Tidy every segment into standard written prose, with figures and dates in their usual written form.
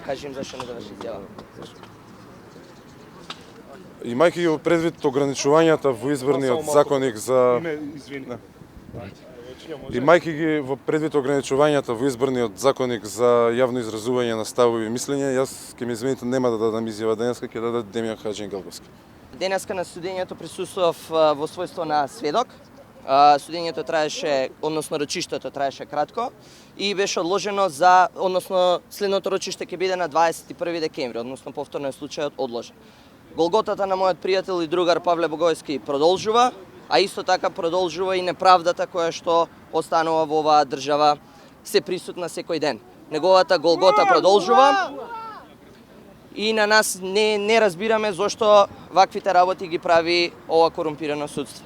кажем зашто не заврши изјава. Имајќи го предвид ограничувањата во изборниот законник за Имајќи ги во предвид ограничувањата во изборниот законник за јавно изразување на ставови и мислења, јас ке ми извините нема да дадам изјава денеска, ќе даде Демјан Хаџигалговски. Денеска на судењето присуствував во својство на сведок. Судењето траеше, односно рочиштето траеше кратко и беше одложено односно следното рочиште ќе биде на 21 декември, односно повторно е случајот одложен. Голготата на мојот пријател и другар Павле Богојски продолжува, а исто така продолжува и неправдата која што останува во оваа држава се присутна секој ден. Неговата голгота продолжува и на нас не разбираме зошто ваквите работи ги прави ова корумпирано судство.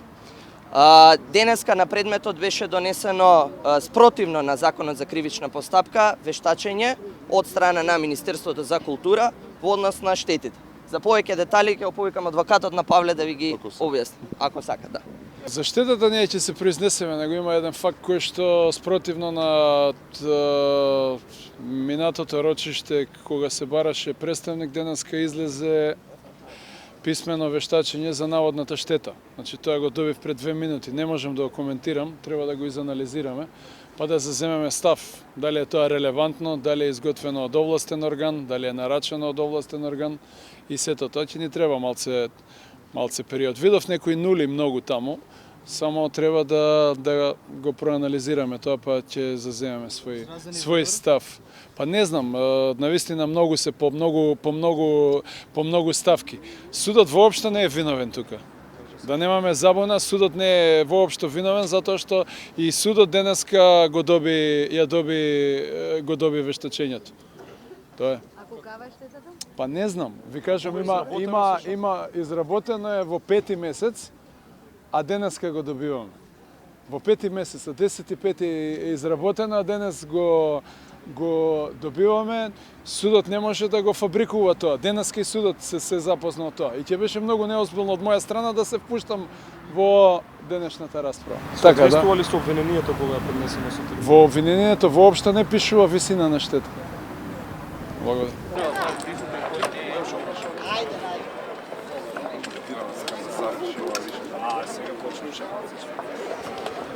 Денеска на предметот беше донесено спротивно на Законот за кривична постапка вештачење од страна на Министерството за култура во однос на штетите. За повеќе детали ќе повикам адвокатот на Павле да ви ги објасни, ако сака, да. За штетата ние ќе се произнесеме, него има еден факт кој што спротивно на минатото рочиште кога се бараше представник, денеска излезе писмено вештачење за наводната штета. Значи тоа го добив пред 2 минути, не можам да го коментирам, треба да го изанализираме, па да заземеме став, дали е тоа релевантно, дали е изготвено од овластен орган, дали е нарачено од овластен орган и сето тоа ќе ни треба малце период. Видов некои нули многу таму, само треба да го проанализираме тоа, па ќе заземеме свој став. Па не знам, навистина многу се по многу ставки. Судот воопшто не е виновен тука. Да немаме забуна, судот не е воопшто виновен затоа што и судот денеска го доби вештачењето. Тоа е. А кога штетата? Па не знам, ви кажам има изработено е во 5-ти месец, а денеска го добиваме. Во 5-ти месец, а 10-ти е изработено, а денес го добиваме. Судот не може да го фабрикува тоа. Денеска и судот се запознал тоа. И ќе беше многу неозбилно од моја страна да се впуштам во денешната расправа. Така да. Ли со обвинението кога е поднесено со телефон? Во обвинението воопшто не пишува висина на штета. Благодарам.